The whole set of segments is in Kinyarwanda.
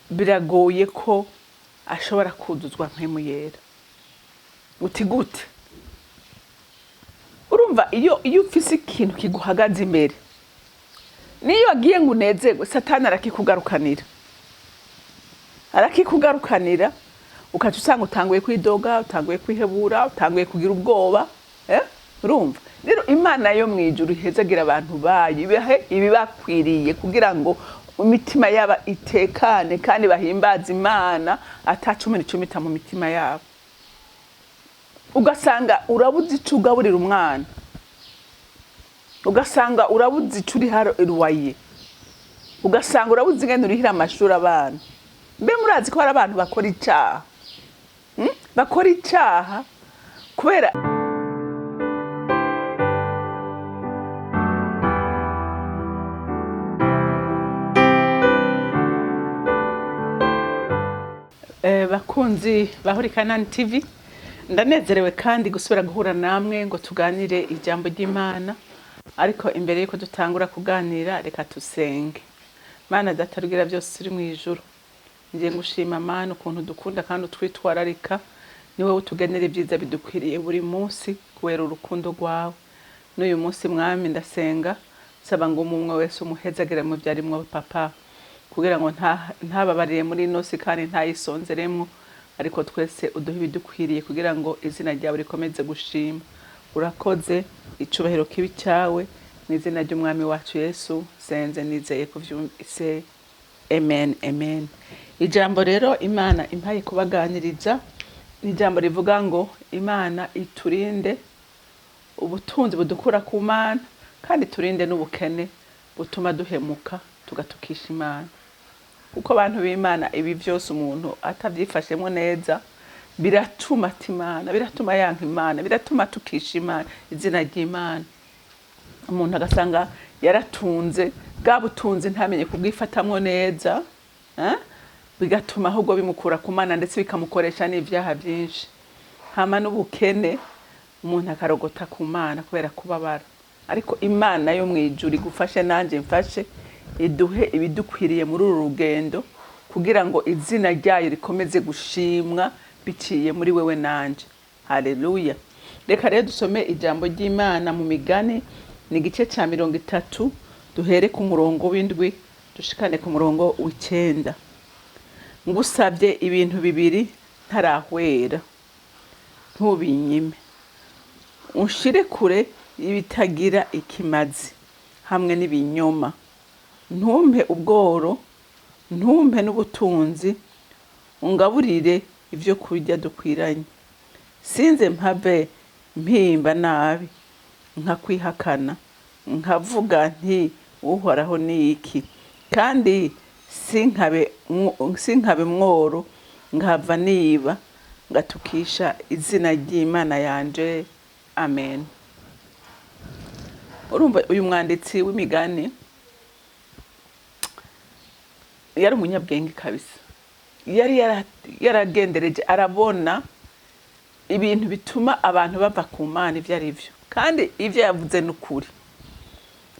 biragoye ko ashobora kuduzwa mpemu yera. Uti gute? Urumva iyo ufise ikintu kiguhagaze imbere, niyo agiye ngo unezerwe, Satani arakikugarukanira ukaca usanga utanguye kwidoga, utanguye kwihebura, utanguye kugira ubwoba. Urumva rero Imana yo mwijuru ihezagira abantu bayo, ibihe ibibakwiriye kugira ngo imitima yaba itekane kandi bahimbaza Imana atacumi n'icumita mu mitima yabo. Ugasanga urabuze ico ugaburira umwana, ugasanga urabuze ico urihara irwaye, ugasanga urabuze ingene urihira amashuri abana. Mbe murazi ko hari abantu bakora icaha, bakora icaha kubera bakunzi bahurikanani TV, ndanezerewe kandi gusubira guhura namwe ngo tuganire ijambo ry'Imana. Ariko imbere yuko dutangura kuganira, reka tusenge. Mana data rugira byose uri mu ijuru, ngiye ngushima Mana ukuntu dukunda kandi utwitwararika. Ni wowe utugenera ibyiza bidukwiriye buri munsi kubera urukundo rwawe. N'uyu munsi Mwami ndasenga saba ngo umwe wese umuhezagire mu byarimwo papa, kugira ngo ntababarire muri nosi kandi ntayisonzeremo, ariko twese uduhe ibidukwiriye kugira ngo izina ryawe rikomeze gushima. Urakoze, icubahiro kibi cyawe, mu izina ry'Umwami wacu Yesu senze nizeye kuvyumvise. Amen, amen. Ijambo rero Imana impaye kubaganiriza ni ijambo rivuga ngo Imana iturinde ubutunzi budukura ku Mana, kandi turinde n'ubukene butuma duhemuka tugatukisha Imana. Kuko abantu b'Imana ibi byose umuntu atavyifashemo neza biratuma atimana, biratuma yanka Imana, biratuma tukisha Imana, izina ry'Imana. Umuntu agasanga yaratunze bwa butunzi ntamenye kubwifatamwo neza, bigatuma ahubwo bimukura ku Mana ndetse bikamukoresha n'ivyaha byinshi. Hama n'ubukene umuntu akarogota ku Mana kubera kubabara. Ariko Imana yo mwijuru igufashe nanje mfashe, iduhe ibidukwiriye muri uru rugendo kugira ngo izina ryayo rikomeze gushimwa biciye muri wewe nanje. Haleluya. Reka rero dusome ijambo ry'Imana mu Migani, ni igice ca 30, duhere ku murongo w'indwi dushikane ku murongo w'icenda. Ngusabye ibintu bibiri ntarahwera, ntubinyime. Unshire kure ibitagira ikimazi hamwe n'ibinyoma. Ntumpe ubworo, ntumpe n'ubutunzi, ungaburire ivyo kurya dukwiranye. Sinze mpave mpimba nabi, nkakwihakana, nkavuga nti uhoraho ni iki, kandi sinkabe mworo, nkava niba, ngatukisha izina ry'Imana yanje. Amen. Urumva uyu mwanditsi w'imigani yari umunyabwenge kabisa. Yari yaragendereje arabona ibintu bituma abantu bava ku Mana ivyo ari vyo, kandi ivyo yavuze n'ukuri.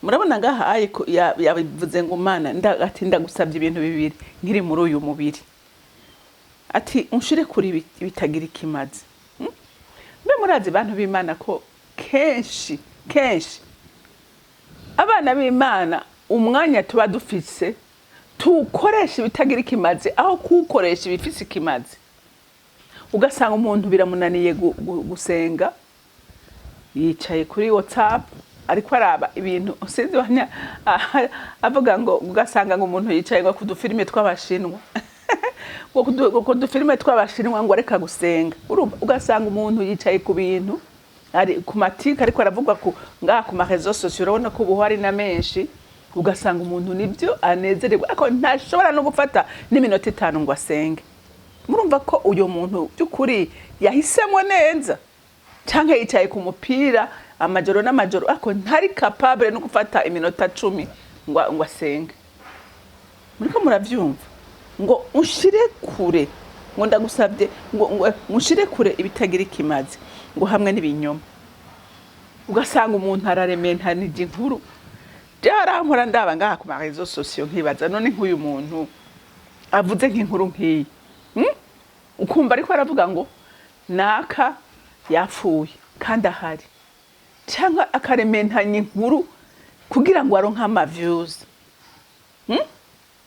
Murabona ngaha ayiko yabivuze ngo Mana ati ndagusabye ibintu bibiri nkiri muri uyu mubiri. Ati unshire kuri bitagira ikimazi. Mbe murazi abantu b'Imana ko kenshi abana b'Imana umwanya tuba dufise tukoresha ibitagira ikimazi aho kukoresha ibifise ikimazi. Ugasanga umuntu biramunaniye gusenga, yicaye kuri WhatsApp ariko araba ibintu sinzi avuga ngo ugasanga ngo umuntu yicaye ngo kudufilime tw'Abashinwa ngo kudufilime tw'Abashinwa ngo areka gusenga. Ugasanga umuntu yicaye ku bintu ari ku matika ariko aravugwa ku ngaha ku marezo sociaux, urabona ko ubu hari na menshi. Ugasanga umuntu nibyo anezerewe ariko ntashobora no gufata n'iminota 5 ngo asenge. Murumva ko uyo muntu by'ukuri yahisemo neza, canke yicaye ku mupira amajoro n'amajoro ariko ntari capable no gufata iminota 10 ngo asenge. Muriko muravyumva ngo unshire kure, ngo ndagusabye ngo unshire kure ibitagira ikimazi, ngo hamwe n'ibinyoma. Ugasanga umuntu ararementa n'iji nkuru. Jara mpora ndaba ngaha ku marezo sociaux nkibaza none nk'uyu muntu avuze nk'inkuru nk'iyi ukumva ariko aravuga ngo naka yapfuye kandi ahari cyangwa akarementanya inkuru kugira ngo aronke ama-views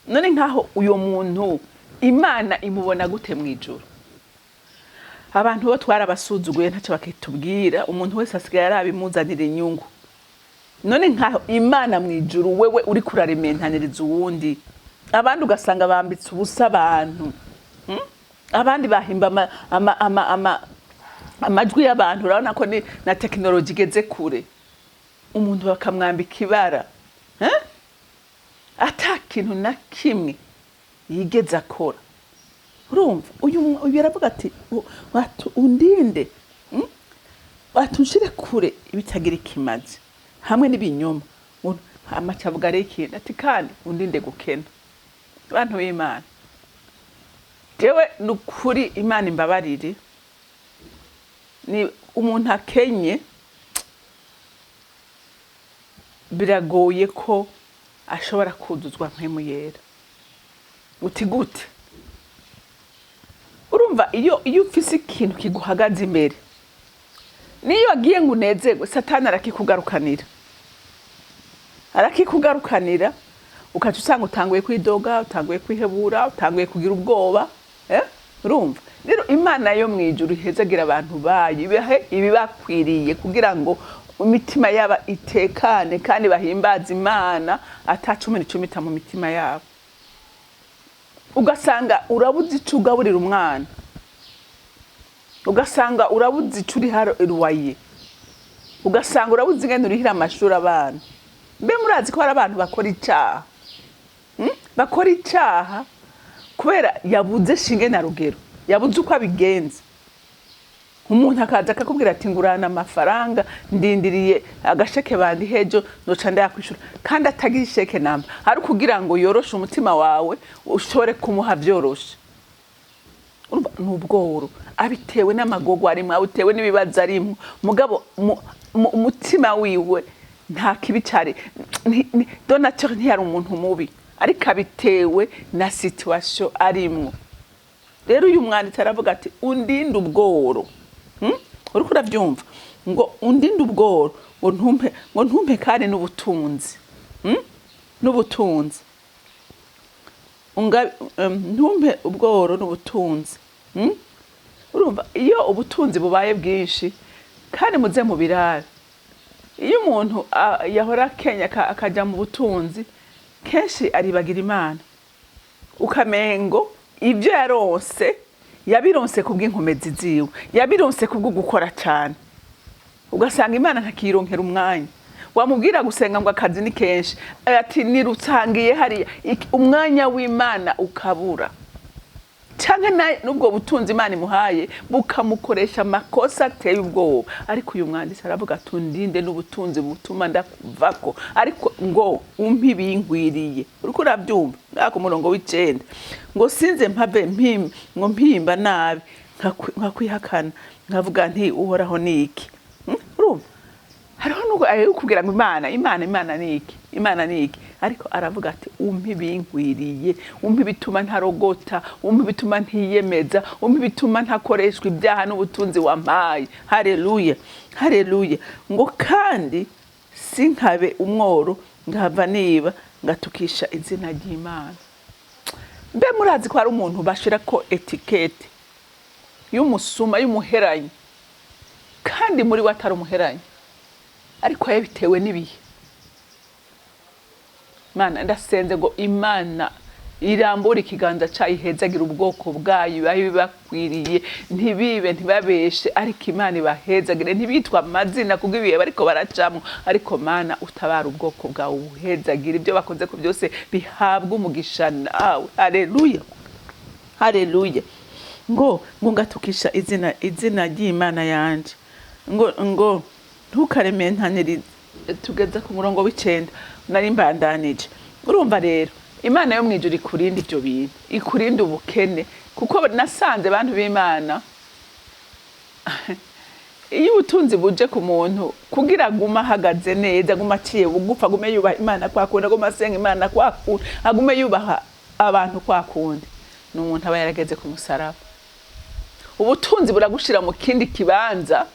none nkaho uyo muntu Imana imubona gute mwijuru abantu bo twarabasuzuguye ntacyo bakitubwira umuntu wese asigaye arabimuzanira inyungu none nkaho Imana mwijuru wewe uri kurarementaniriza uwundi abandi ugasanga bambitse ubusa abantu abandi bahimba amajwi y'abantu urabona ko na technology igeze kure umuntu bakamwambika ibara ata kintu na kimwe yigeze akora urumva uyu biravuga ati undinde watunshire kure ibitagira ikimazi hamwe n'ibinyoma amacavuga reki ati kandi undinde gukena abantu b'Imana jewe nukuri Imana imbabarire ni umuntu akenye biragoye ko ashobora kuduzwa mpemu yera uti gute urumva iyo ufise ikintu kiguhagaze imbere niyo agiye ngo unezerwe Satani arakikugarukanira ukaca usanga utanguye kwidoga utanguye kwihebura utanguye kugira ubwoba urumva rero Imana yo mwijuru ihezagira abantu bayo ibihe ibibakwiriye kugira ngo imitima yaba itekane kandi bahimbaza Imana atacumi n'icumita mu mitima yabo ugasanga urabuze ico ugaburira umwana ugasanga urabuze ico uri haruwaye ugasanga urabuze ingene urihira amashuri abana mbe murazi ko hari abantu bakora icaha kubera yabuze shinge na rugero yabuze uko abigenza umuntu akaza akakubwira ati ngurana amafaranga ndindiriye agasheke bandi hejo noca ndayakwishura kandi atagira isheke namba ari kugira ngo yoroshe umutima wawe ushobore kumuha vyoroshe n'ubworo abitewe n'amagogo arimwe abitewe n'ibibazo arimwe mugabo umutima wiwe nta kibi cyari donateur ntiyari umuntu mubi ariko abitewe na situation arimwe rero uyu mwanditsi aravuga ati undinde ubworo uriko uravyumva ngo undinde ubworo ngo ntumpe kandi n'ubutunzi n'ubutunzi ntumpe ubworo n'ubutunzi urumva iyo ubutunzi bubaye bwinshi kandi muze mu birara iyo umuntu yahora Kenya akaja mu butunzi kenshi aribagira Imana ukamengo ibyo yaronse yabironse kubw'inkomezi ziwe yabironse kubwo gukora cyane ugasanga Imana ntakironkera umwanya wamubwira gusenga ngo akazi ni kenshi ati nirutsangiye hari umwanya w'Imana ukabura canke nubwo butunzi Imana imuhaye bukamukoresha amakosa ateye ubwoba ariko uyu mwanditsi aravuga tundinde n'ubutunzi butuma ndakuvako ariko ngo umpi bingwiriye uriko urabyumva ngako murongo w'9 ngo sinze mpave ngo mpimba nabi nkakwihakana nkavuga nti uhoraho niki urumva hariho nuko ayo kugira ngo Imana niki ariko aravuga ati umpi bingwiriye umpi bituma ntarogota umpi bituma ntiyemeza umpi bituma ntakoreshwa ibyaha n'ubutunzi wampaye haleluya ngo kandi sinkabe umworo ngava niba ngatukisha izina ry'Imana mbe murazi ko hari umuntu bashira ko etikete y'umusuma y'umuheranyi kandi muri watari umuheranyi ariko yabitewe n'ibihe Mana ndasenze ngo Imana irambura ikiganza cayihezagira ubwoko bwayo bakwiriye ntibabeshe ariko Imana ibahezagire ntibitwa amazina kubw'ibihe bariko baracamo ariko Mana utabara ubwoko bwawe ubuhezagira ibyo bakoze ko byose bihabwa umugisha nawe haleluya ngo ngatukisha izina ry'Imana yanje ngo ntukarementanire tugeza ku murongo w'9 nari mbandanije urumva rero Imana yo mwijuru ikurinde ibyo bintu ikurinde ubukene kuko nasanze abantu b'Imana iyo ubutunzi buje ku muntu kugira guma hagaze neza guma ciye bugufa gume yubaha Imana kwakunda guma senga Imana kwakunda agume yubaha abantu kwakundi n'umuntu aba yarageze ku musaraba. Ubutunzi buragushira mu kindi kibanza,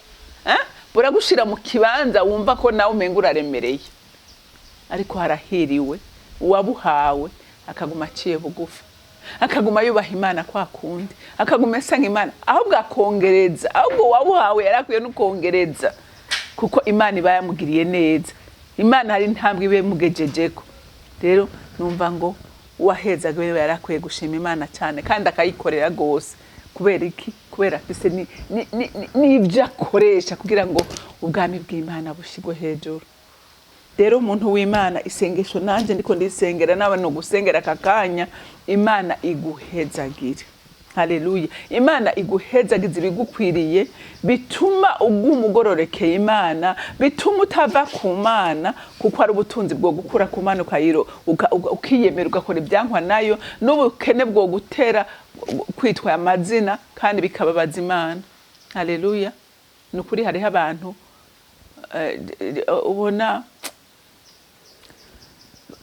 buragushira mu kibanza wumva ko nawe umenga uraremereye, ariko harahiriwe uwabuhawe akaguma aciye bugufi, akaguma yubaha Imana kwa kundi, akaguma asa nk'Imana, ahubwo akongereza, ahubwo wabuhawe yarakwiye n'ukongereza, kuko Imana iba yamugiriye neza. Imana hari intambwe ibe mugejejeko. Rero numva ngo uwahezaga we yarakwiye gushima Imana cyane kandi akayikorera gose. Kubera iki? Kubera afise n'ibyo akoresha kugira ngo ubwami bw'Imana bushigwe hejuru. Rero umuntu w'Imana, isengesho nanje ndiko ndisengera nawe no gusengera kakanya, Imana iguhezagire. Haleluya. Imana iguhezagize ibigukwiriye, bituma ugumugororekeye Imana, bituma utava ku Mana, kuko ari ubutunzi bwo gukura ku Mana ukiyemera ugakora ibyankwa nayo, n'ubukene bwo gutera kwitwa amazina kandi bikababaza Imana. Haleluya. Nukuri hariho abantu ubona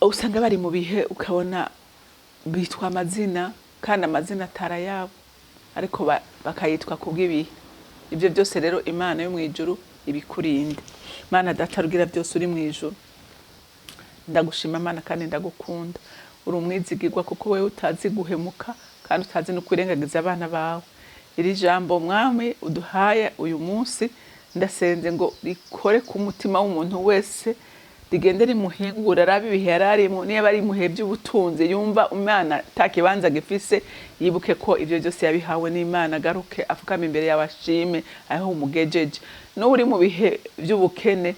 usanga bari mu bihe ukabona bitwa amazina kandi amazina atara yabo, ariko bakayitwa kubw'ibihe. Ibyo byose rero Imana yo mu ijuru ibikurinde. Mana data rugira byose uri mu ijuru, ndagushima Mana kandi ndagukunda. Uri umwizigirwa kuko wewe utazi guhemuka kandi utazi no kwirengagiza abana bawe. Iri jambo Mwami uduhaye uyu munsi, ndasenze ngo rikore ku mutima w'umuntu wese, rigende rimuhingura arabe ibihe yararimo, niba ari muhe by'ubutunzi yumva Imana takibanza gifise, yibuke ko ivyo byose yabihawe n'Imana, garuke afukame imbere y'abashime aho umugejeje. No uri mu bihe by'ubukene,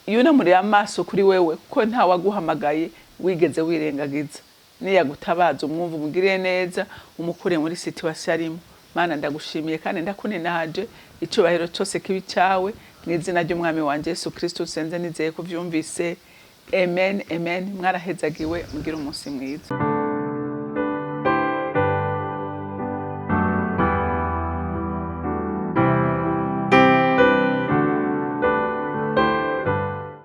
yunamure amaso kuri wewe kuko nta waguhamagaye wigeze wirengagiza. Niyagutabaza umwumva umugiriye neza, umukure muri situation arimo. Mana ndagushimiye kandi ndakunenaje, icubahiro cyose kibi cyawe, mu izina ry'umwami wanje Yesu Kristo senze nizeye kuvyumvise. Amen, amen. Mwarahezagiwe, mugira umunsi mwiza.